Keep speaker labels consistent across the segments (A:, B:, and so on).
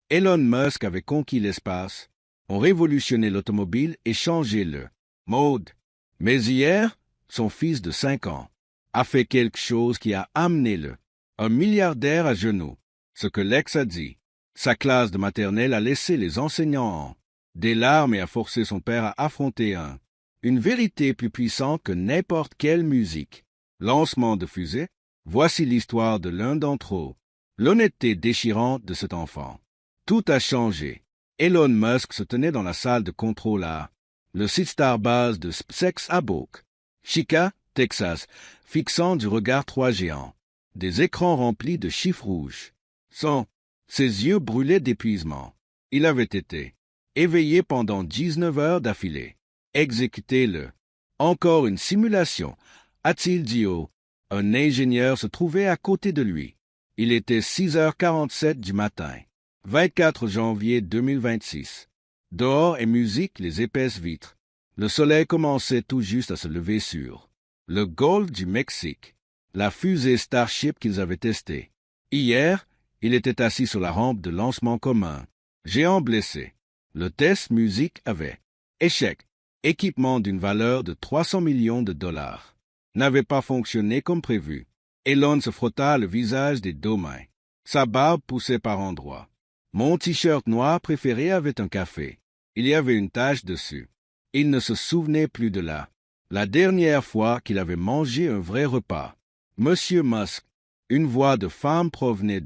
A: Elon Musk avait conquis l'espace, ont révolutionné l'automobile et changé le mode. Mais hier, son fils de 5 ans a fait quelque chose qui a amené un milliardaire à genoux. Ce que Lex a dit. Sa classe de maternelle a laissé les enseignants en des larmes et a forcé son père à affronter une vérité plus puissante que n'importe quelle musique. Lancement de fusée, voici l'histoire de l'un d'entre eux. L'honnêteté déchirante de cet enfant. Tout a changé. Elon Musk se tenait dans la salle de contrôle à le site Starbase de SpaceX à Boca Chica, Texas, fixant du regard 3 géants. Des écrans remplis de chiffres rouges. Ses yeux brûlaient d'épuisement. Il avait été éveillé pendant 19 heures d'affilée. Exécuté encore une simulation, a-t-il dit un ingénieur se trouvait à côté de lui. Il était 6h47 du matin. 24 janvier 2026. Dehors et musique, les épaisses vitres. Le soleil commençait tout juste à se lever sur le golfe du Mexique, la fusée Starship qu'ils avaient testée. Hier, il était assis sur la rampe de lancement commun. Géant blessé. Le test musique avait échec. Équipement d'une valeur de 300 millions de dollars. N'avait pas fonctionné comme prévu. Elon se frotta le visage des 2 mains. Sa barbe poussait par endroits. Mon t-shirt noir préféré avait un café. Il y avait une tache dessus. Il ne se souvenait plus de la dernière fois qu'il avait mangé un vrai repas. Monsieur Musk, une voix de femme provenait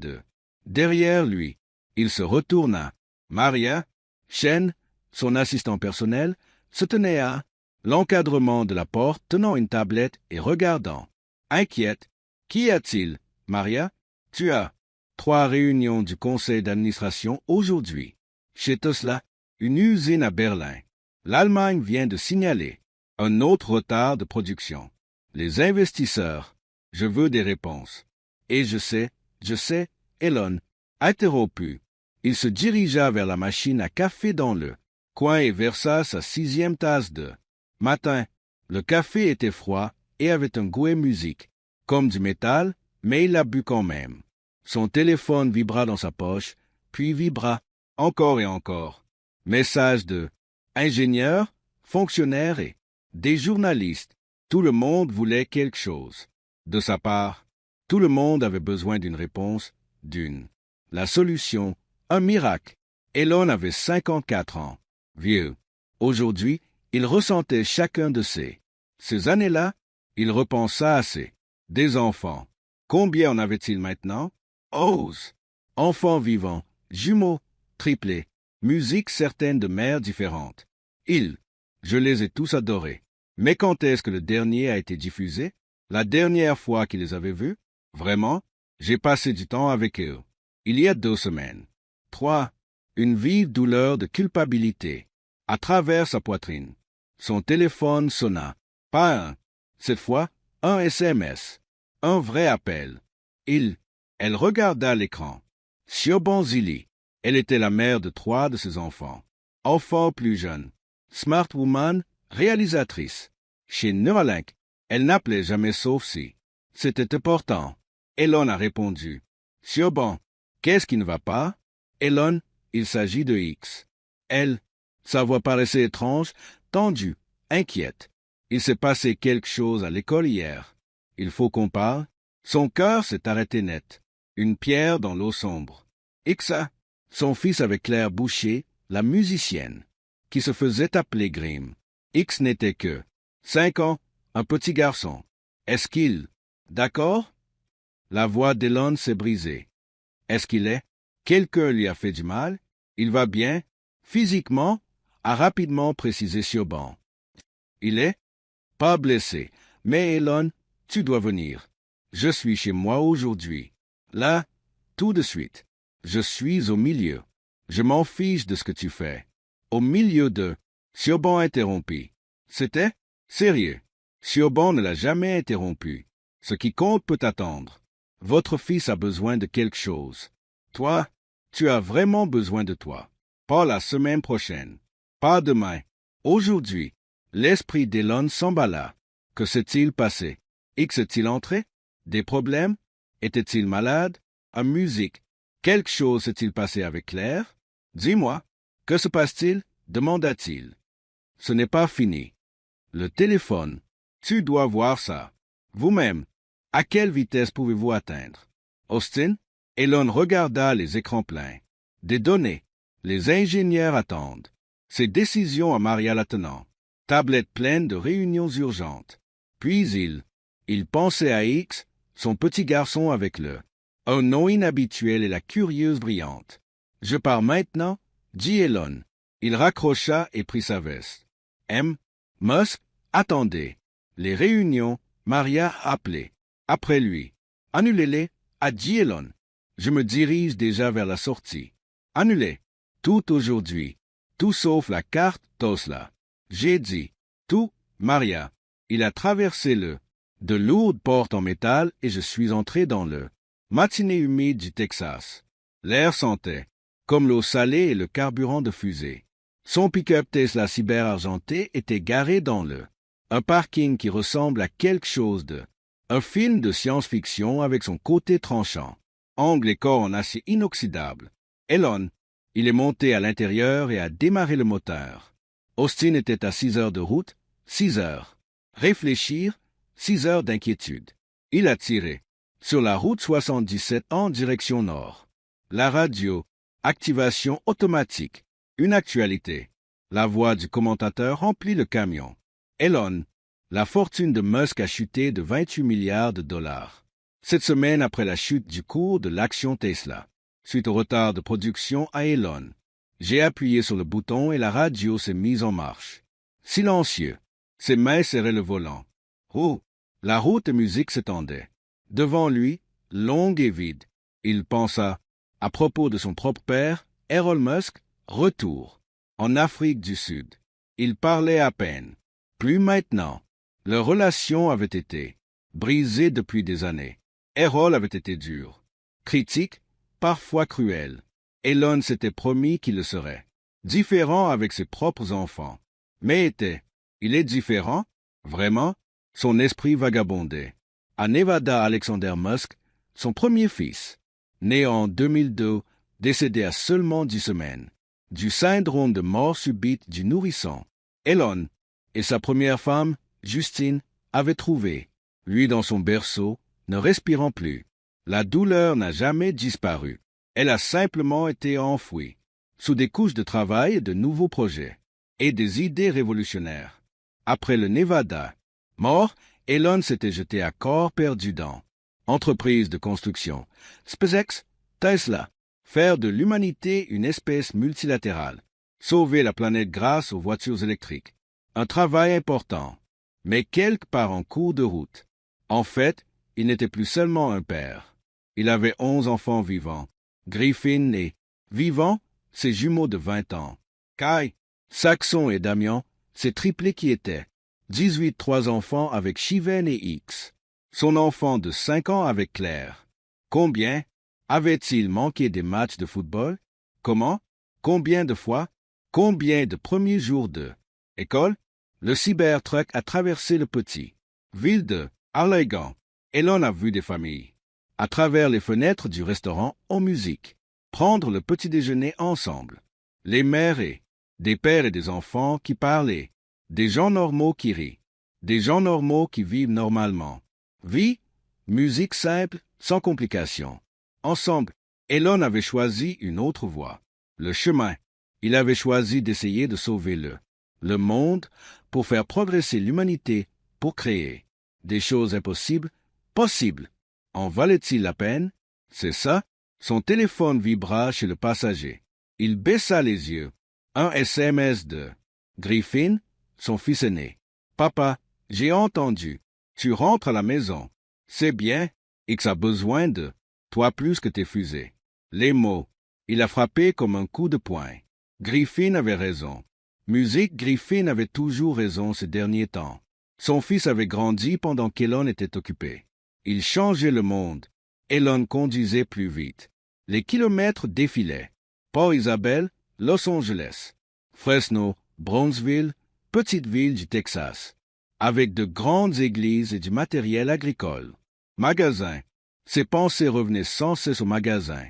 A: derrière lui. Il se retourna. Maria, Chen, son assistant personnel, se tenait à l'encadrement de la porte, tenant une tablette et regardant. Inquiète. Qu'y a-t-il, Maria? Tu as 3 réunions du conseil d'administration aujourd'hui. Chez Tesla, une usine à Berlin. L'Allemagne vient de signaler un autre retard de production. Les investisseurs, je veux des réponses. Et je sais, Elon, interrompu. Il se dirigea vers la machine à café dans le coin et versa sa 6e tasse de matin. Le café était froid et avait un goût musique, comme du métal, mais il l'a bu quand même. Son téléphone vibra dans sa poche, puis vibra, encore et encore. Message de ingénieurs, fonctionnaires et des journalistes. Tout le monde voulait quelque chose. De sa part, tout le monde avait besoin d'une réponse, la solution, un miracle. Elon avait 54 ans. Vieux. Aujourd'hui, il ressentait chacun de ces années-là. Il repensa à des enfants. Combien en avait-il maintenant? 11. Enfants vivants, jumeaux, triplés, musique certaines de mères différentes. Je les ai tous adorés. Mais quand est-ce que le dernier a été diffusé? La dernière fois qu'il les avait vus? Vraiment? J'ai passé du temps avec eux. Il y a 2 semaines. 3. Une vive douleur de culpabilité. À travers sa poitrine. Son téléphone sonna. Pas un. Cette fois, un SMS. Un vrai appel. Elle regarda l'écran. Siobhan Zilli. Elle était la mère de 3 de ses enfants. Enfants plus jeunes. Smart woman, réalisatrice. Chez Neuralink, elle n'appelait jamais sauf si c'était important. Elon a répondu. Siobhan, qu'est-ce qui ne va pas? Elon, il s'agit de X. Elle, sa voix paraissait étrange, tendue, inquiète. Il s'est passé quelque chose à l'école hier. Il faut qu'on parle. Son cœur s'est arrêté net. Une pierre dans l'eau sombre. Xa, son fils avec Claire Boucher, la musicienne, qui se faisait appeler Grimm. X n'était que 5 ans, un petit garçon. Est-ce qu'il... D'accord? La voix d'Elon s'est brisée. Est-ce qu'il est? Quelqu'un lui a fait du mal? Il va bien? Physiquement? A rapidement précisé Siobhan. Il est? Pas blessé. Mais Elon, tu dois venir. Je suis chez moi aujourd'hui. Là, tout de suite. Je suis au milieu. Je m'en fiche de ce que tu fais. Au milieu de... Siobhan interrompit. C'était? Sérieux. Siobhan ne l'a jamais interrompu. Ce qui compte peut attendre. Votre fils a besoin de quelque chose. Toi, tu as vraiment besoin de toi. Pas la semaine prochaine. Pas demain. Aujourd'hui. L'esprit d'Elon s'emballa. Que s'est-il passé? X est-il entré? Des problèmes? Était-il malade? À musique. Quelque chose s'est-il passé avec Claire? Dis-moi, que se passe-t-il? Demanda-t-il. Ce n'est pas fini. Le téléphone. Tu dois voir ça. Vous-même. À quelle vitesse pouvez-vous atteindre? Austin? Elon regarda les écrans pleins. Des données. Les ingénieurs attendent. Ses décisions à Maria l'attenant. Tablette pleine de réunions urgentes. Puis il pensait à X, son petit garçon avec un nom inhabituel et la curieuse brillante. Je pars maintenant, dit Elon. Il raccrocha et prit sa veste. Musk, attendez. Les réunions, Maria appelait. Après lui. Annulez-les, a dit Elon. Je me dirige déjà vers la sortie. Annulez. Tout aujourd'hui. Tout sauf la carte Tosla. J'ai dit. Tout, Maria. Il a traversé de lourdes portes en métal et je suis entré dans matinée humide du Texas. L'air sentait, comme l'eau salée et le carburant de fusée. Son pick-up Tesla cyber argenté était garé dans un parking qui ressemble à quelque chose un film de science-fiction avec son côté tranchant, angle et corps en acier inoxydable. Elon, il est monté à l'intérieur et a démarré le moteur. Austin était à 6 heures de route, 6 heures. Réfléchir, 6 heures d'inquiétude. Il a tiré. Sur la route 77 en direction nord. La radio. Activation automatique. Une actualité. La voix du commentateur remplit le camion. Elon. La fortune de Musk a chuté de 28 milliards de dollars. Cette semaine après la chute du cours de l'action Tesla. Suite au retard de production à Elon. J'ai appuyé sur le bouton et la radio s'est mise en marche. Silencieux. Ses mains serraient le volant. Oh! La route de musique s'étendait. Devant lui, longue et vide. Il pensa, à propos de son propre père, Elon Musk, retour, en Afrique du Sud. Il parlait à peine. Plus maintenant. Leur relation avait été brisée depuis des années. Errol avait été dur, critique, parfois cruel. Elon s'était promis qu'il le serait. Différent avec ses propres enfants. Mais il est différent, vraiment? Son esprit vagabondait. À Nevada, Alexander Musk, son premier fils, né en 2002, décédé à seulement 10 semaines, du syndrome de mort subite du nourrisson. Elon et sa première femme, Justine, avaient trouvé, lui dans son berceau, ne respirant plus. La douleur n'a jamais disparu. Elle a simplement été enfouie, sous des couches de travail et de nouveaux projets, et des idées révolutionnaires. Après le Nevada, mort, Elon s'était jeté à corps perdu dans entreprise de construction, SpaceX, Tesla, faire de l'humanité une espèce multilatérale, sauver la planète grâce aux voitures électriques. Un travail important, mais quelque part en cours de route. En fait, il n'était plus seulement un père. Il avait 11 enfants vivants. Griffin et vivants, ses jumeaux de 20 ans. Kai, Saxon et Damien, ses triplés qui étaient 18 3 enfants avec Shiven et X. Son enfant de 5 ans avec Claire. Combien avait-il manqué des matchs de football? Comment? Combien de fois? Combien de premiers jours de école? Le Cybertruck a traversé le petit ville de Arlington. Elon a vu des familles, à travers les fenêtres du restaurant en musique, prendre le petit déjeuner ensemble. Les mères et des pères et des enfants qui parlaient, des gens normaux qui rient, des gens normaux qui vivent normalement. Vie, musique simple, sans complications. Ensemble, Elon avait choisi une autre voie, le chemin. Il avait choisi d'essayer de sauver le monde pour faire progresser l'humanité, pour créer des choses impossibles, possibles. En valait-il la peine? C'est ça? Son téléphone vibra chez le passager. Il baissa les yeux. Un SMS de Griffin, son fils aîné. Papa, j'ai entendu. Tu rentres à la maison. C'est bien. X a besoin de toi plus que tes fusées. Les mots. Il a frappé comme un coup de poing. Griffin avait raison. Musique, Griffin avait toujours raison ces derniers temps. Son fils avait grandi pendant qu'Elon était occupé. Il changeait le monde. Elon conduisait plus vite. Les kilomètres défilaient. Port Isabel, Los Angeles, Fresno, Brownsville, petite ville du Texas, avec de grandes églises et du matériel agricole. Magasin. Ses pensées revenaient sans cesse au magasin.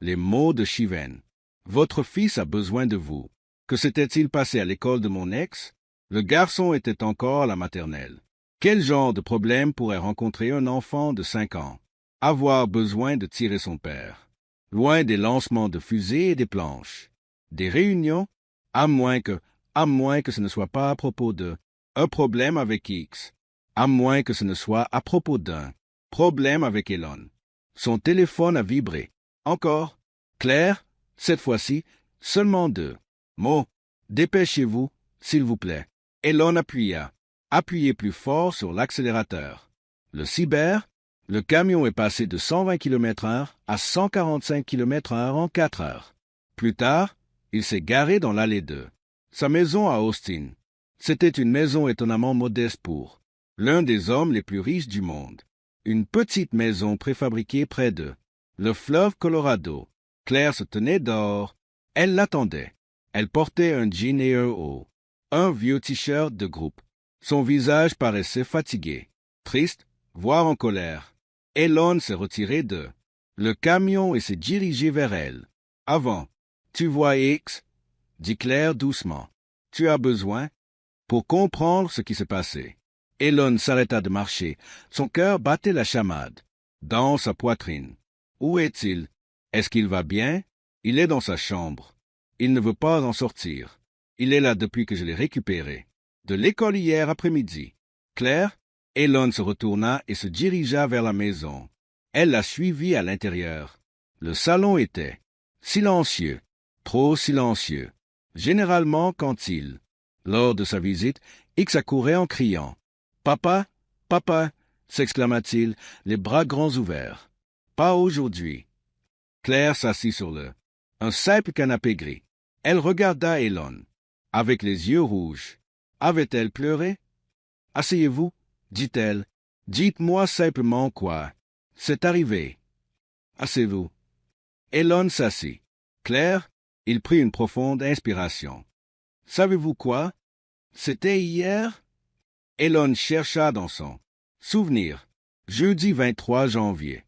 A: Les mots de Shiven. Votre fils a besoin de vous. Que s'était-il passé à l'école de mon ex? Le garçon était encore à la maternelle. Quel genre de problème pourrait rencontrer un enfant de 5 ans? Avoir besoin de tirer son père. Loin des lancements de fusées et des planches. Des réunions? À moins que ce ne soit pas à propos de un problème avec X. À moins que ce ne soit à propos d'un problème avec Elon. Son téléphone a vibré. Encore. Claire, cette fois-ci, seulement 2 mots. Dépêchez-vous, s'il vous plaît. Elon appuya. Appuyez plus fort sur l'accélérateur. Le cyber, le camion est passé de 120 km/h à 145 km/h en 4 heures. Plus tard, il s'est garé dans l'allée 2. Sa maison à Austin. C'était une maison étonnamment modeste pour l'un des hommes les plus riches du monde. Une petite maison préfabriquée près de le fleuve Colorado. Claire se tenait dehors. Elle l'attendait. Elle portait un jean et un haut, un vieux t-shirt de groupe. Son visage paraissait fatigué, triste, voire en colère. Elon s'est retiré de le camion et s'est dirigé vers elle. Avant, tu vois X, dit Claire doucement. Tu as besoin pour comprendre ce qui s'est passé. Elon s'arrêta de marcher. Son cœur battait la chamade dans sa poitrine. Où est-il? Est-ce qu'il va bien? Il est dans sa chambre. Il ne veut pas en sortir. Il est là depuis que je l'ai récupéré. De l'école hier après-midi. Claire? Elon se retourna et se dirigea vers la maison. Elle l'a suivi à l'intérieur. Le salon était silencieux, trop silencieux. Généralement, lors de sa visite, X accourait en criant. « Papa, papa !» s'exclama-t-il, les bras grands ouverts. « Pas aujourd'hui. » Claire s'assit sur un simple canapé gris. Elle regarda Elon, avec les yeux rouges. Avait-elle pleuré? « Asseyez-vous, dit-elle. Dites-moi simplement quoi. C'est arrivé. Asseyez-vous. » Elon s'assit. Claire, il prit une profonde inspiration. « Savez-vous quoi? C'était hier? » Elon chercha dans son souvenir. Jeudi 23 janvier.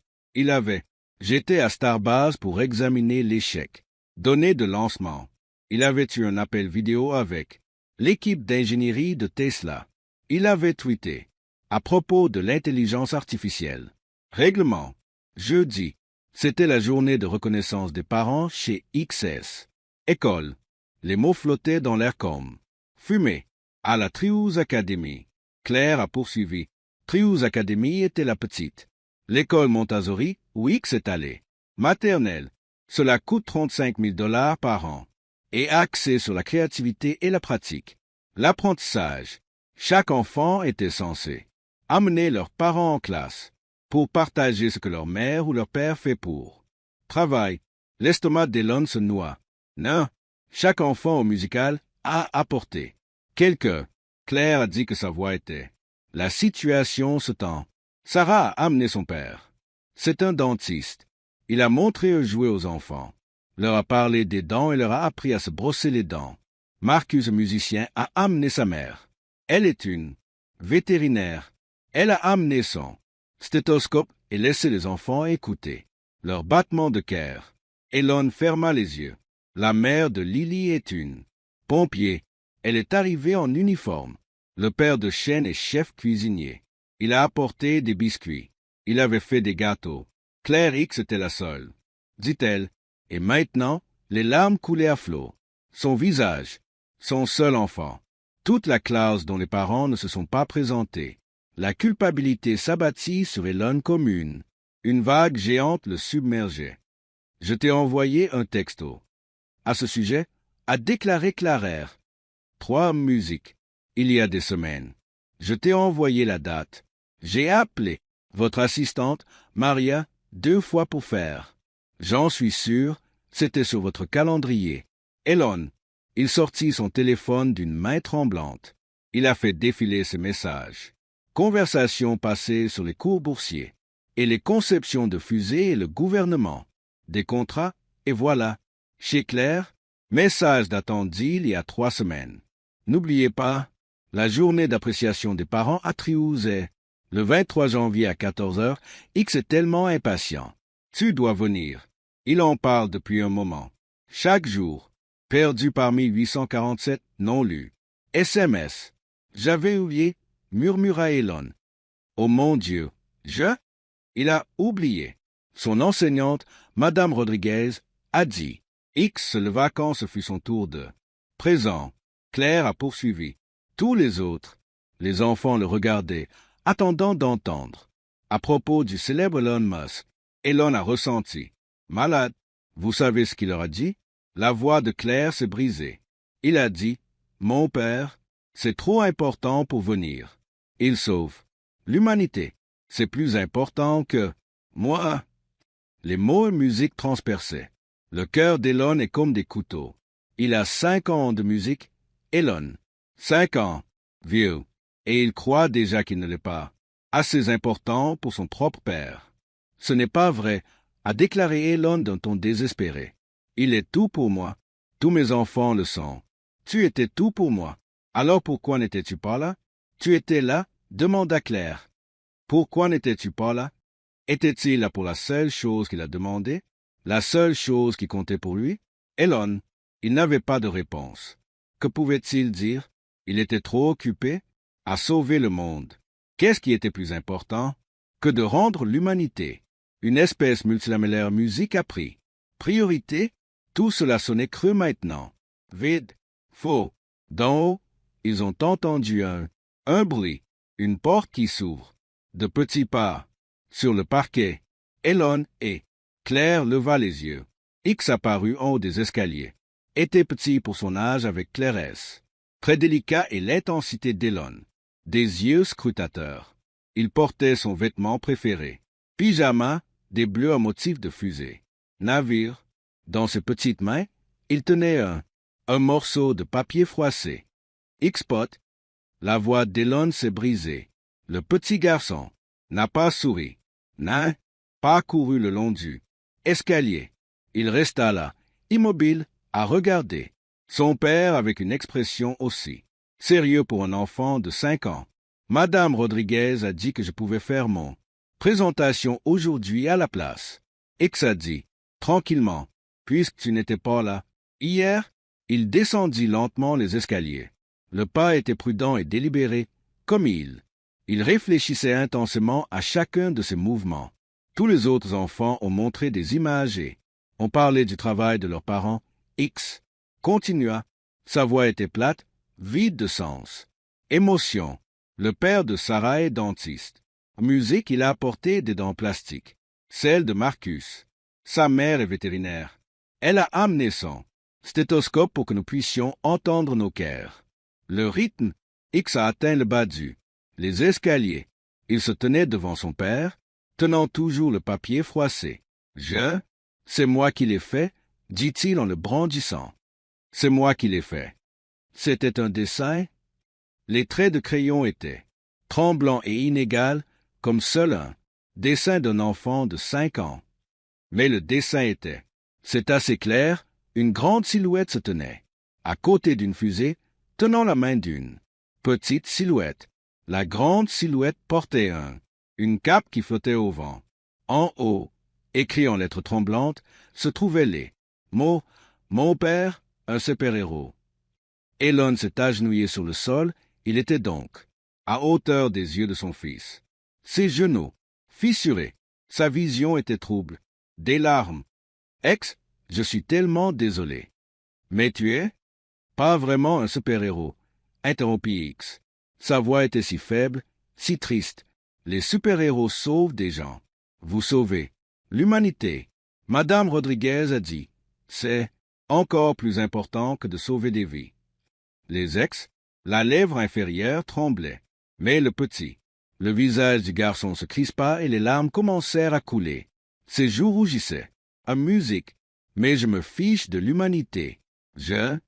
A: J'étais à Starbase pour examiner l'échec. Données de lancement. Il avait eu un appel vidéo avec l'équipe d'ingénierie de Tesla. Il avait tweeté à propos de l'intelligence artificielle. Règlement. Jeudi. C'était la journée de reconnaissance des parents chez XS. École. Les mots flottaient dans l'air comme fumée. À la Trious Academy. Claire a poursuivi. Trious Academy était la petite. L'école Montessori, où X est allé. Maternelle. Cela coûte 35 000 $ par an. Et axé sur la créativité et la pratique. L'apprentissage. Chaque enfant était censé amener leurs parents en classe pour partager ce que leur mère ou leur père fait pour travail. L'estomac d'Elon se noie. Non. Chaque enfant au musical a apporté quelque. Claire a dit que sa voix était. La situation se tend. Sarah a amené son père. C'est un dentiste. Il a montré à jouer aux enfants. Leur a parlé des dents et leur a appris à se brosser les dents. Marcus, musicien, a amené sa mère. Elle est une vétérinaire. Elle a amené son stéthoscope et laissé les enfants écouter leur battement de cœur. Elon ferma les yeux. La mère de Lily est une pompier. Elle est arrivée en uniforme. Le père de Shane est chef cuisinier. Il a apporté des biscuits. Il avait fait des gâteaux. Claire X était la seule, dit-elle. Et maintenant, les larmes coulaient à flot. Son visage, son seul enfant. Toute la classe dont les parents ne se sont pas présentés. La culpabilité s'abattit sur Elon comme une vague géante le submergeait. Je t'ai envoyé un texto. À ce sujet, a déclaré Claire. 3 musiques. Il y a des semaines. Je t'ai envoyé la date. J'ai appelé votre assistante, Maria, 2 fois pour faire. J'en suis sûr, c'était sur votre calendrier. Elon. Il sortit son téléphone d'une main tremblante. Il a fait défiler ses messages. Conversation passée sur les cours boursiers. Et les conceptions de fusées et le gouvernement. Des contrats, et voilà. Chez Claire, message datant d'il y a 3 semaines. N'oubliez pas, la journée d'appréciation des parents à Trious est le 23 janvier à 14 heures. X est tellement impatient. Tu dois venir. Il en parle depuis un moment. Chaque jour, perdu parmi 847 non lus. SMS. J'avais oublié, murmura Elon. Oh mon Dieu, Il a oublié. Son enseignante, Madame Rodriguez, a dit. X se leva quand ce fut son tour de. Présent. Claire a poursuivi. Tous les autres. Les enfants le regardaient, attendant d'entendre. À propos du célèbre Elon Musk, Elon a ressenti. Malade. Vous savez ce qu'il leur a dit? La voix de Claire s'est brisée. Il a dit, mon père, c'est trop important pour venir. Il sauve l'humanité. C'est plus important que moi. Les mots et musique transperçaient. Le cœur d'Elon est comme des couteaux. Il a 5 ans de musique, Elon. 5 ans, vieux. Et il croit déjà qu'il ne l'est pas. Assez important pour son propre père. Ce n'est pas vrai, a déclaré Elon d'un ton désespéré. Il est tout pour moi. Tous mes enfants le sont. Tu étais tout pour moi. Alors pourquoi n'étais-tu pas là? Tu étais là, demanda Claire. Pourquoi n'étais-tu pas là? Était-il là pour la seule chose qu'il a demandé? La seule chose qui comptait pour lui? Elon, il n'avait pas de réponse. Que pouvait-il dire? Il était trop occupé à sauver le monde. Qu'est-ce qui était plus important que de rendre l'humanité? Une espèce multilamellaire musique a pris. Priorité? Tout cela sonnait creux maintenant. Vide. Faux. D'en haut, ils ont entendu un bruit. Une porte qui s'ouvre. De petits pas. Sur le parquet. Elon et Claire leva les yeux. X apparut en haut des escaliers. Était petit pour son âge avec clairesse. Très délicat et l'intensité d'Elon. Des yeux scrutateurs. Il portait son vêtement préféré. Pyjama, des bleus à motif de fusée. Navire. Dans ses petites mains, il tenait un morceau de papier froissé. X-Pot. La voix d'Elon s'est brisée. Le petit garçon n'a pas souri, n'a pas couru le long du escalier. Il resta là, immobile, à regarder. Son père avec une expression aussi. Sérieux pour un enfant de 5 ans. Madame Rodriguez a dit que je pouvais faire mon présentation aujourd'hui à la place. X a dit, tranquillement, puisque tu n'étais pas là. Hier, il descendit lentement les escaliers. Le pas était prudent et délibéré, comme il. Il réfléchissait intensément à chacun de ses mouvements. Tous les autres enfants ont montré des images et ont parlé du travail de leurs parents. X continua. Sa voix était plate, vide de sens. Émotion. Le père de Sarah est dentiste. Musique, il a apporté des dents plastiques. Celle de Marcus. Sa mère est vétérinaire. Elle a amené son stéthoscope pour que nous puissions entendre nos cœurs. Le rythme, X a atteint le bas les escaliers. Il se tenait devant son père, tenant toujours le papier froissé. C'est moi qui l'ai fait, dit-il en le brandissant. C'est moi qui l'ai fait. C'était un dessin. Les traits de crayon étaient tremblants et inégaux, comme seul un dessin d'un enfant de 5 ans. Mais le dessin était. C'est assez clair, une grande silhouette se tenait, à côté d'une fusée, tenant la main d'une petite silhouette. La grande silhouette portait une cape qui flottait au vent. En haut, écrit en lettres tremblantes, se trouvaient les mots « Mon père, un super-héros ». Elon s'est agenouillé sur le sol, il était donc à hauteur des yeux de son fils. Ses genoux, fissurés, sa vision était trouble. Des larmes. « Ex, je suis tellement désolé. »« Mais tu es pas vraiment un super-héros, » interrompit X. Sa voix était si faible, si triste. Les super-héros sauvent des gens. Vous sauvez l'humanité. Madame Rodriguez a dit, c'est encore plus important que de sauver des vies. Les ex, la lèvre inférieure tremblait, mais le visage du garçon se crispa et les larmes commencèrent à couler. Ses joues rougissaient. À musique, mais je me fiche de l'humanité. Je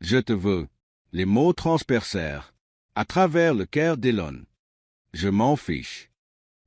A: te veux. Les mots transpercèrent à travers le cœur d'Elon. Je m'en fiche.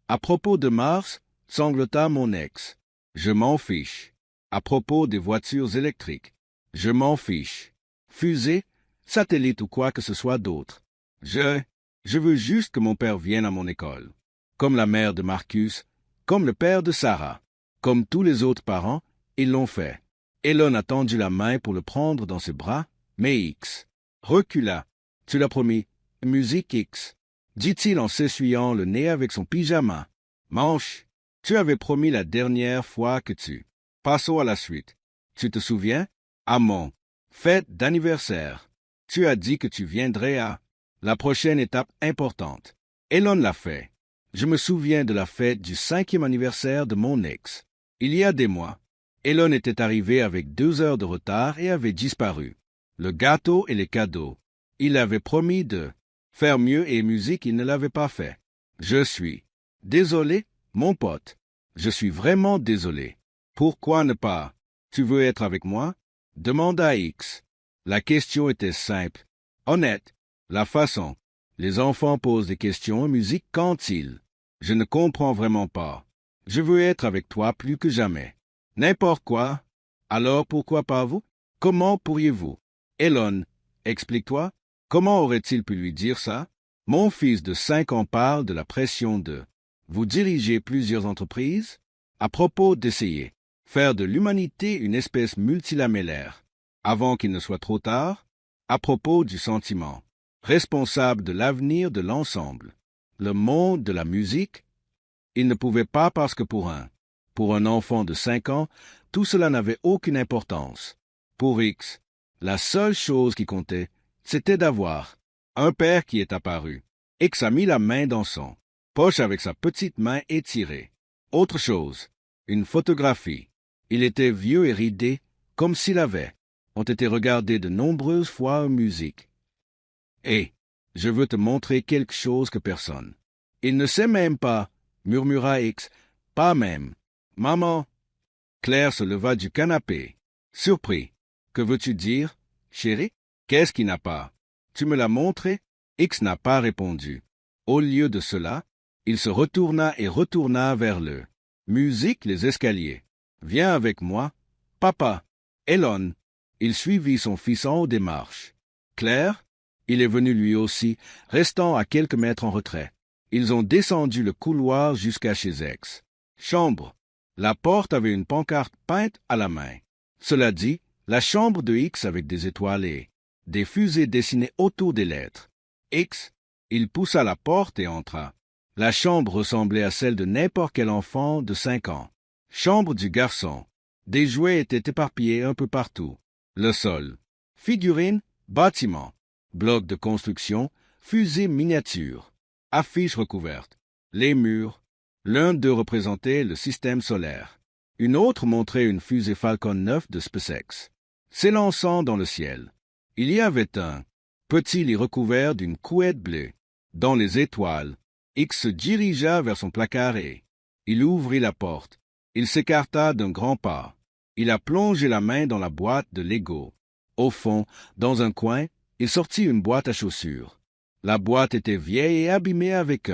A: À propos de Mars, sanglota mon ex. Je m'en fiche. À propos des voitures électriques. Je m'en fiche. Fusée, satellite ou quoi que ce soit d'autre. Je veux juste que mon père vienne à mon école. Comme la mère de Marcus, comme le père de Sarah, comme tous les autres parents, Ils l'ont fait. Elon a tendu la main pour le prendre dans ses bras, mais X recula. Tu l'as promis. Musique X, dit-il en s'essuyant le nez avec son pyjama. Manche, tu avais promis la dernière fois que tu... Passons à la suite. Tu te souviens? À mon fête d'anniversaire. Tu as dit que tu viendrais à la prochaine étape importante. Elon l'a fait. Je me souviens de la fête du 5e anniversaire de mon ex. Il y a des mois. Elon était arrivé avec 2 heures de retard et avait disparu. Le gâteau et les cadeaux. Il avait promis de faire mieux et musique, il ne l'avait pas fait. Je suis désolé, mon pote. Je suis vraiment désolé. Pourquoi ne pas? Tu veux être avec moi? Demanda X. La question était simple, honnête. La façon. Les enfants posent des questions en musique quand ils. Je ne comprends vraiment pas. Je veux être avec toi plus que jamais. N'importe quoi. Alors pourquoi pas vous? Comment pourriez-vous? Elon, explique-toi. Comment aurait-il pu lui dire ça? Mon fils de 5 ans parle de la pression de... Vous dirigez plusieurs entreprises? À propos d'essayer. Faire de l'humanité une espèce multilamellaire. Avant qu'il ne soit trop tard. À propos du sentiment. Responsable de l'avenir de l'ensemble. Le monde de la musique. Il ne pouvait pas parce que pour un enfant de 5 ans, tout cela n'avait aucune importance. Pour X, la seule chose qui comptait, c'était d'avoir un père qui est apparu. X a mis la main dans son poche avec sa petite main étirée. Autre chose, une photographie. Il était vieux et ridé, comme s'il avait ont été regardé de nombreuses fois en musique. Et je veux te montrer quelque chose que personne. Il ne sait même pas, murmura X. Pas même. Maman. Claire se leva du canapé. Surpris. Que veux-tu dire, chérie? Qu'est-ce qui n'a pas? Tu me l'as montré? X n'a pas répondu. Au lieu de cela, il se retourna et retourna vers le musique les escaliers. Viens avec moi, papa. Elon. Il suivit son fils en haut des marches. Claire, il est venu lui aussi, restant à quelques mètres en retrait. Ils ont descendu le couloir jusqu'à chez X. Chambre. La porte avait une pancarte peinte à la main. Cela dit, la chambre de X avec des étoiles et des fusées dessinées autour des lettres. X, il poussa la porte et entra. La chambre ressemblait à celle de n'importe quel enfant de 5 ans. Chambre du garçon. Des jouets étaient éparpillés un peu partout. Le sol. Figurines, bâtiments. Blocs de construction, fusées miniatures. Affiches recouvertes. Les murs. L'un d'eux représentait le système solaire. Une autre montrait une fusée Falcon 9 de SpaceX. S'élançant dans le ciel. Il y avait un petit lit recouvert d'une couette bleue. Dans les étoiles, X se dirigea vers son placard et il ouvrit la porte. Il s'écarta d'un grand pas. Il a plongé la main dans la boîte de Lego. Au fond, dans un coin, il sortit une boîte à chaussures. La boîte était vieille et abîmée avec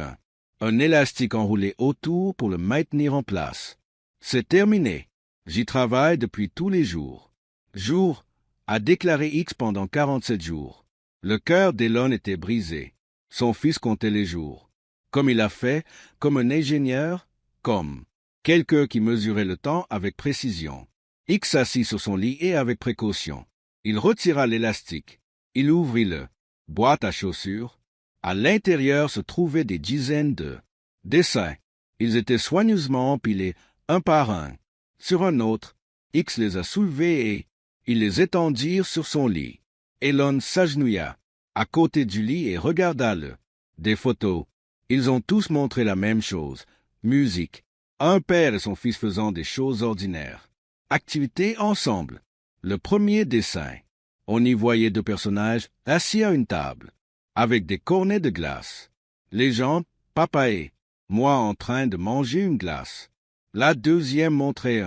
A: un élastique enroulé autour pour le maintenir en place. C'est terminé. J'y travaille depuis tous les jours. Jour, a déclaré X pendant 47 jours. Le cœur d'Elon était brisé. Son fils comptait les jours. Comme il a fait, comme un ingénieur, comme quelqu'un qui mesurait le temps avec précision. X s'assit sur son lit et avec précaution. Il retira l'élastique. Il ouvrit le boîte à chaussures. À l'intérieur se trouvaient des dizaines de dessins. Ils étaient soigneusement empilés, un par un. Sur un autre, X les a soulevés et il les étendit sur son lit. Elon s'agenouilla à côté du lit et regarda des photos. Ils ont tous montré la même chose. Musique. Un père et son fils faisant des choses ordinaires. Activités ensemble. Le premier dessin. On y voyait 2 personnages assis à une table, avec des cornets de glace. Légende, papa et moi en train de manger une glace. La deuxième montrait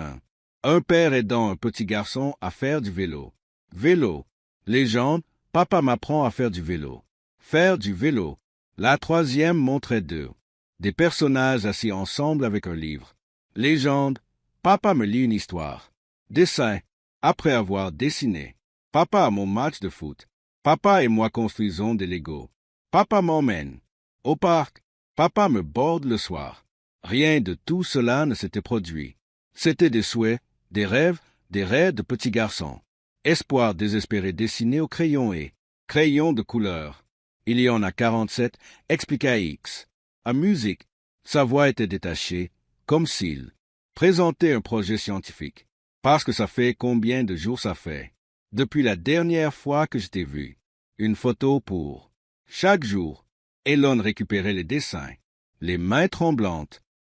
A: un père aidant un petit garçon à faire du vélo. Vélo. Légende, papa m'apprend à faire du vélo. Faire du vélo. La troisième montrait des personnages assis ensemble avec un livre. Légende, papa me lit une histoire. Dessin, après avoir dessiné. Papa a mon match de foot. Papa et moi construisons des Legos. Papa m'emmène au parc. Papa me borde le soir. Rien de tout cela ne s'était produit. C'étaient des souhaits, Des rêves de petits garçons. Espoir désespéré dessiné au crayon et crayon de couleur. Il y en a 47, expliqua X. À musique, sa voix était détachée, comme s'il présentait un projet scientifique. Parce que ça fait combien de jours ça fait? Depuis la dernière fois que je t'ai vu. Une photo pour chaque jour. Elon récupérait les dessins, les mains tremblantes,